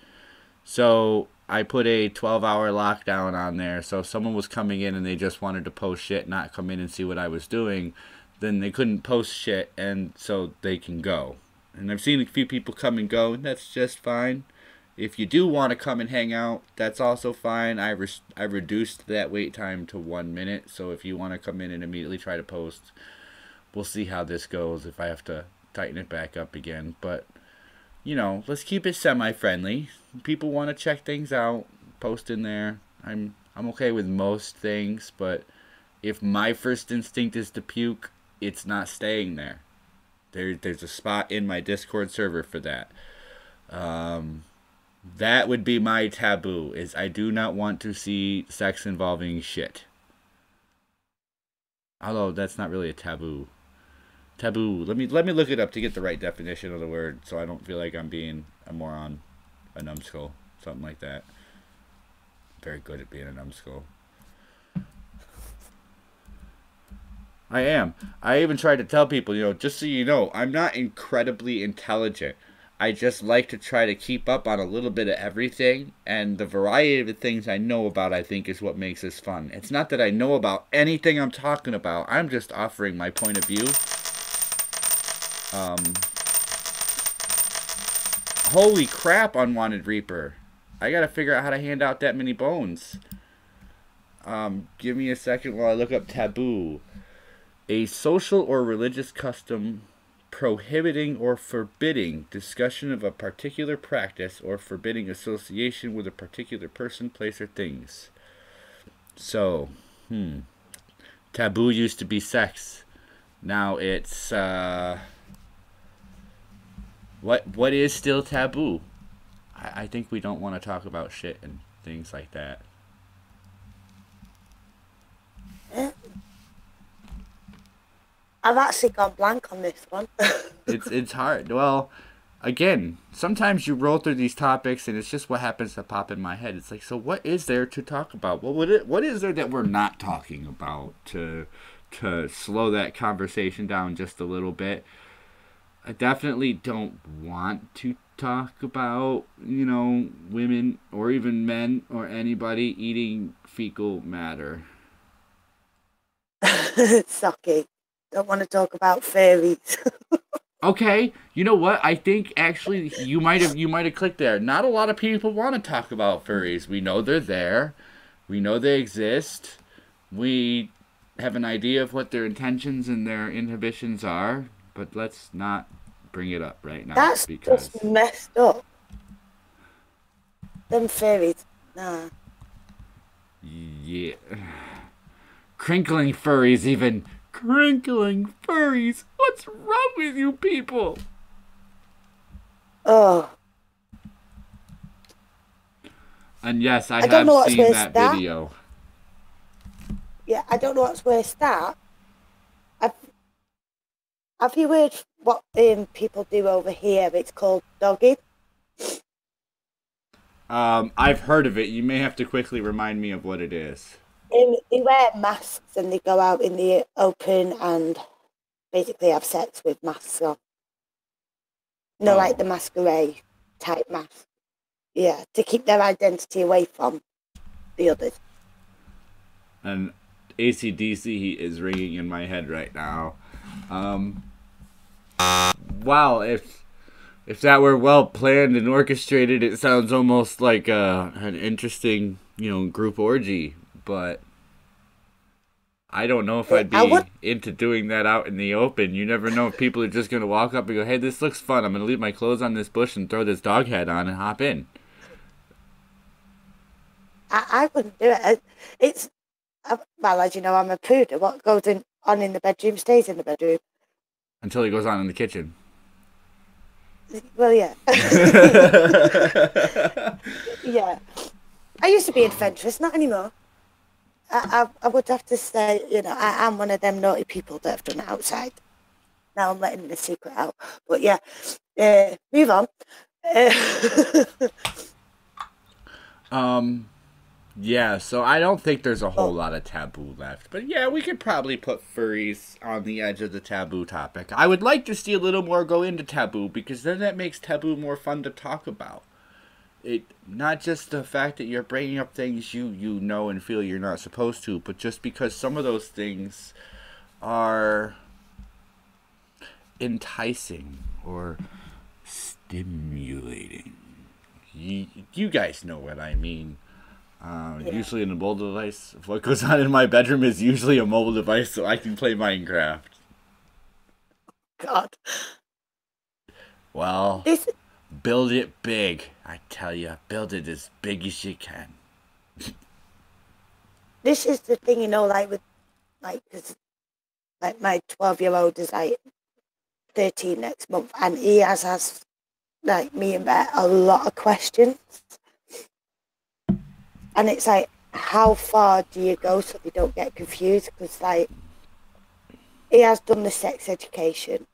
So I put a 12-hour lockdown on there, so if someone was coming in and they just wanted to post shit, not come in and see what I was doing, then they couldn't post shit, and so they can go. And I've seen a few people come and go, and that's just fine. If you do want to come and hang out, that's also fine. I reduced that wait time to 1 minute, so if you want to come in and immediately try to post, we'll see how this goes if I have to tighten it back up again. But, you know, let's keep it semi-friendly. People want to check things out, post in there. I'm okay with most things, but if my first instinct is to puke, it's not staying there. There's a spot in my Discord server for that. That would be my taboo, is I do not want to see sex involving shit. Although that's not really a taboo. Taboo. Let me look it up to get the right definition of the word, so I don't feel like I'm being a moron, a numbskull, something like that. Very good at being a numbskull. I am. I even try to tell people, you know, just so you know, I'm not incredibly intelligent. I just like to try to keep up on a little bit of everything, and the variety of the things I know about, I think, is what makes this fun. It's not that I know about anything I'm talking about. I'm just offering my point of view. Holy crap, Unwanted Reaper. I gotta figure out how to hand out that many bones. Give me a second while I look up taboo. A social or religious custom prohibiting or forbidding discussion of a particular practice or forbidding association with a particular person, place, or things. So, taboo used to be sex. Now it's, what is still taboo? I think we don't want to talk about shit and things like that. I've actually gone blank on this one. It's hard. Well, again, sometimes you roll through these topics and it's just what happens to pop in my head. It's like, so what is there to talk about? What is there that we're not talking about to slow that conversation down just a little bit? I definitely don't want to talk about, you know, women or even men or anybody eating fecal matter. Sucky. Don't want to talk about fairies. Okay, you know what? I think actually you might have clicked there. Not a lot of people want to talk about furries. We know they're there. We know they exist. We have an idea of what their intentions and their inhibitions are, but let's not bring it up right now. That's because just messed up. Them fairies, nah. Yeah. Crinkling furries even. Crinkling furries? What's wrong with you people? Oh. And yes, I don't know have what's seen that worse, video. Yeah, I don't know what's worse, that. Have you heard what people do over here? It's called dogging. I've heard of it. You may have to quickly remind me of what it is. They wear masks and they go out in the open and basically have sex with masks on. No, like the masquerade type mask. Yeah, to keep their identity away from the others. And AC/DC is ringing in my head right now. Wow, if that were well planned and orchestrated, it sounds almost like an interesting, you know, group orgy. But I don't know if I'd be into doing that out in the open. You never know if people are just going to walk up and go, hey, this looks fun. I'm going to leave my clothes on this bush and throw this dog head on and hop in. I wouldn't do it. Well, as you know, I'm a prude. What goes on in the bedroom stays in the bedroom. Until it goes on in the kitchen. Well, yeah. Yeah. I used to be an adventurous, not anymore. I would have to say, you know, I am one of them naughty people that have done it outside. Now I'm letting the secret out. But yeah, move on. Yeah, so I don't think there's a whole lot of taboo left. But yeah, we could probably put furries on the edge of the taboo topic. I would like to see a little more go into taboo, because then that makes taboo more fun to talk about. It not just the fact that you're bringing up things you know and feel you're not supposed to, but just because some of those things are enticing or stimulating. You guys know what I mean. Yeah. Usually in a mobile device. What goes on in my bedroom is usually a mobile device, so I can play Minecraft. God. Well, build it big. I tell you, build it as big as you can. This is the thing, you know, like with, like, cause, like my 12-year-old is like 13 next month, and he has like me and Bear a lot of questions. And it's like, how far do you go so they don't get confused? Because, like, he has done the sex education,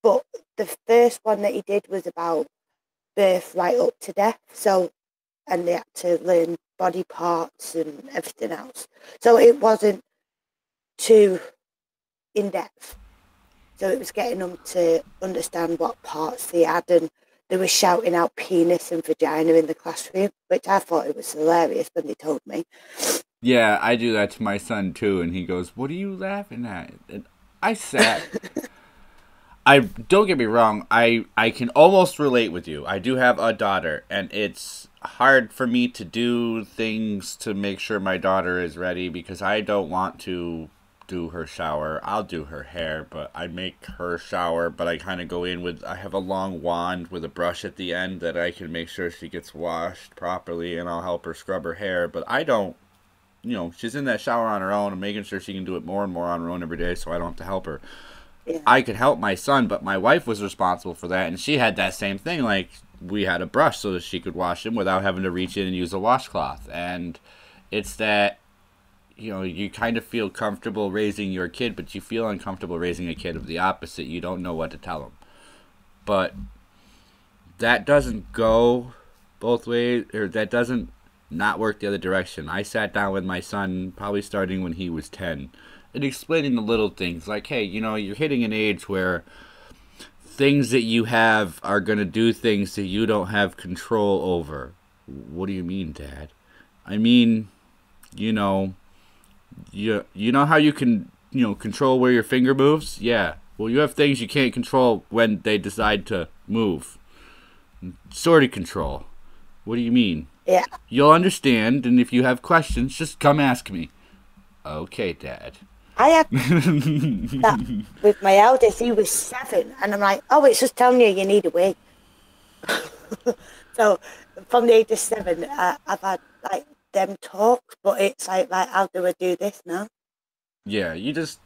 but the first one that he did was about birth right up to death. So, and they had to learn body parts and everything else. So it wasn't too in-depth. So it was getting them to understand what parts they had, and they were shouting out penis and vagina in the classroom, which I thought it was hilarious when they told me. Yeah, I do that to my son too, and he goes, "What are you laughing at?" And I sat. Don't get me wrong, I can almost relate with you. I do have a daughter, and it's hard for me to do things to make sure my daughter is ready, because I don't want to do her shower. I'll do her hair, but I make her shower, but I kind of go in with, I have a long wand with a brush at the end that I can make sure she gets washed properly, and I'll help her scrub her hair, but I don't, you know, she's in that shower on her own. I'm making sure she can do it more and more on her own every day, so I don't have to help her. Yeah. I could help my son, but my wife was responsible for that, and she had that same thing. Like, we had a brush so that she could wash him without having to reach in and use a washcloth. And it's that, you know, you kind of feel comfortable raising your kid, but you feel uncomfortable raising a kid of the opposite. You don't know what to tell them. But that doesn't go both ways, or that doesn't not work the other direction. I sat down with my son, probably starting when he was 10, and explaining the little things, like, hey, you know, you're hitting an age where things that you have are going to do things that you don't have control over. What do you mean, Dad? I mean, you know how you can, you know, control where your finger moves? Yeah. Well, you have things you can't control when they decide to move. Sort of control. What do you mean? Yeah. You'll understand, and if you have questions, just come ask me. Okay, Dad. I had that with my eldest. He was 7, and I'm like, oh, it's just telling you need a wig. So from the age of 7, I've had like them talk, but it's like how do I do this now? Yeah, you just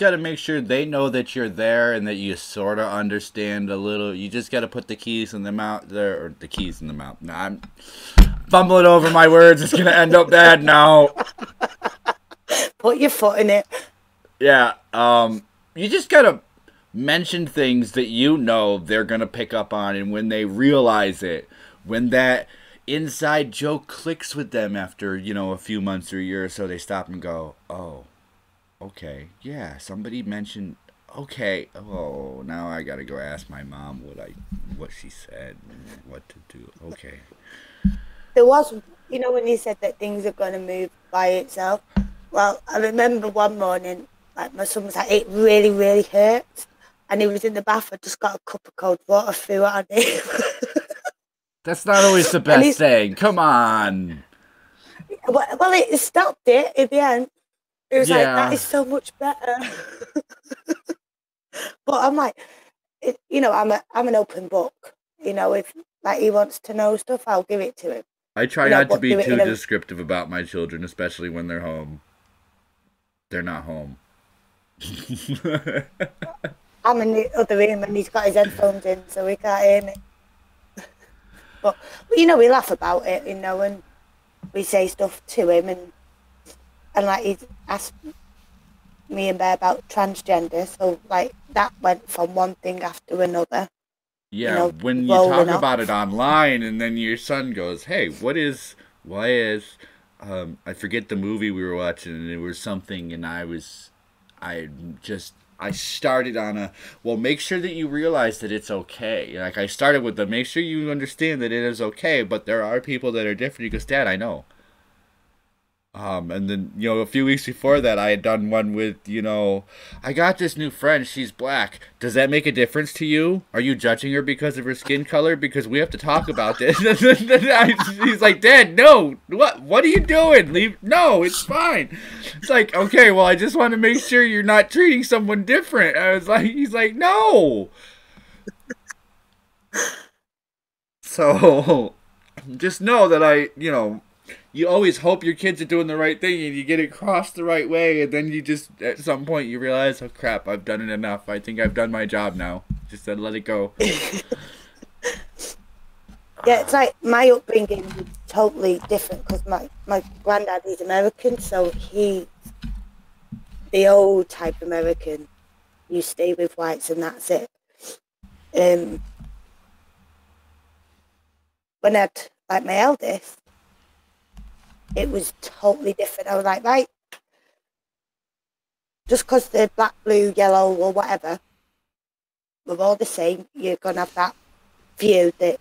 got to make sure they know that you're there and that you sort of understand a little. You just got to put the keys in the mouth there, or the keys in the mouth. No, I'm fumbling over my words. It's gonna end up bad now. Put your foot in it. Yeah, you just gotta mention things that you know they're gonna pick up on, and when they realize it, when that inside joke clicks with them after, you know, a few months or a year or so, they stop and go, oh, okay, yeah, somebody mentioned, okay, oh, now I gotta go ask my mom what she said, what to do. Okay. There was, you know, when you said that things are gonna move by itself. Well, I remember one morning, like, my son was like, it really, really hurts. And he was in the bath, I just got a cup of cold water, threw it on him. That's not always the best thing. Come on. Well, it stopped it in the end. It was like, that is so much better. But I'm like, you know, I'm an open book. You know, if like he wants to know stuff, I'll give it to him. I try not to be too descriptive about my children, especially when they're home. They're not home. I'm in the other room and he's got his headphones in, so he can't hear me. But you know, we laugh about it, you know, and we say stuff to him, and and like he'd asked me and Bear about transgender, so like that went from one thing after another. Yeah, when you talk Rolling about off. it online, and then your son goes, "Hey, why is, I forget the movie we were watching, and it was something, and I started on a, well, make sure that you realize that it's okay. Like, I started with the, make sure you understand that it is okay, but there are people that are different." He goes, "Dad, I know." And then, a few weeks before that, I had done one with, I got this new friend. She's black. Does that make a difference to you? Are you judging her because of her skin color? Because we have to talk about this. He's like, "Dad, no. What are you doing? Leave. No, it's fine." It's like, okay, well, I just want to make sure you're not treating someone different. He's like, "No." So, just know that you always hope your kids are doing the right thing, and you get it crossed the right way, and then you just, at some point, you realize, oh crap, I've done it enough. I think I've done my job now. Just said, let it go. Yeah, it's like my upbringing was totally different because my granddad is American, so he, the old type American, you stay with whites and that's it. When I'd, like my eldest, it was totally different. I was like, right, just because they're black, blue, yellow, or whatever, we're all the same. You're going to have that view that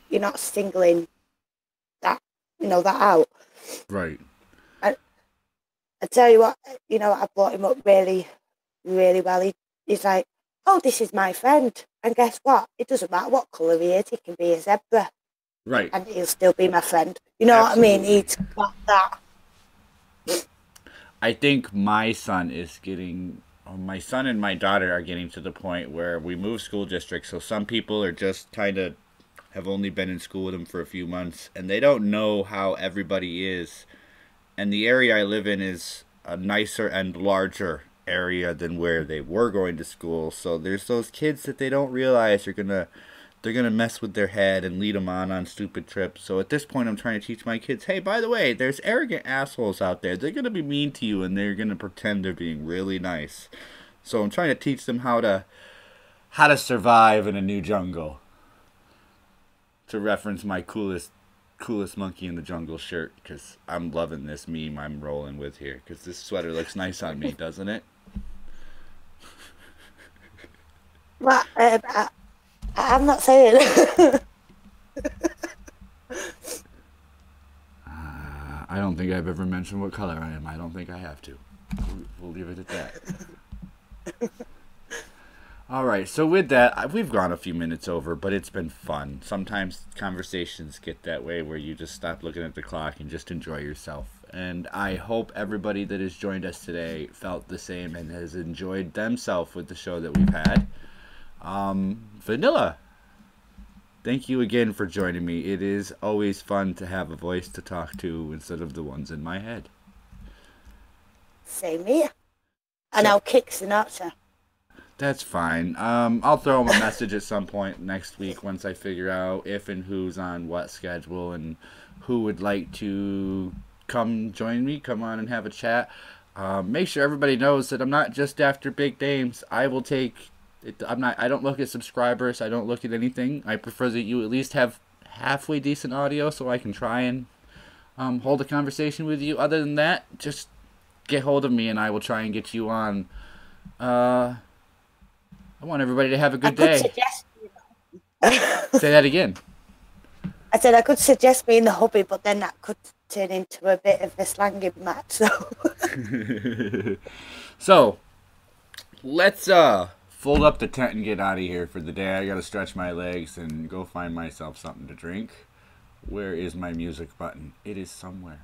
you're not singling that, that out. Right. I tell you what, I brought him up really, really well. He's like, oh, this is my friend. And guess what? It doesn't matter what colour he is. He can be a zebra. Right. And he'll still be my friend. You know Absolutely. what I mean? He's got that. I think my son and my daughter are getting to the point where we move school districts, so some people are just kind of have only been in school with them for a few months, and they don't know how everybody is. And the area I live in is a nicer and larger area than where they were going to school, so there's those kids that they don't realize they're gonna mess with their head and lead them on stupid trips. So at this point, I'm trying to teach my kids, hey, by the way, there's arrogant assholes out there. They're gonna be mean to you, and they're gonna pretend they're being really nice. So I'm trying to teach them how to survive in a new jungle. To reference my coolest monkey in the jungle shirt, because I'm loving this meme I'm rolling with here. Because this sweater looks nice on me, doesn't it? Well, I'm not saying. I don't think I've ever mentioned what color I am. I don't think I have to. We'll leave it at that. Alright, so with that, we've gone a few minutes over, but it's been fun. Sometimes conversations get that way where you just stop looking at the clock and just enjoy yourself. And I hope everybody that has joined us today felt the same and has enjoyed themselves with the show that we've had. Vanilla, thank you again for joining me. It is always fun to have a voice to talk to instead of the ones in my head. Same here. And I'll kick Sinatra. That's fine. I'll throw him a message at some point next week once I figure out if and who's on what schedule and who would like to come join me, come on and have a chat. Make sure everybody knows that I'm not just after big names. I will take... I don't look at subscribers. I don't look at anything. I prefer that you at least have halfway decent audio so I can try and hold a conversation with you. Other than that, just get hold of me and I will try and get you on. I want everybody to have a good day. Say that again. I said I could suggest me in the hobby, but then that could turn into a bit of a slanging match. So, so let's fold up the tent and get out of here for the day. I gotta stretch my legs and go find myself something to drink. Where is my music button? It is somewhere.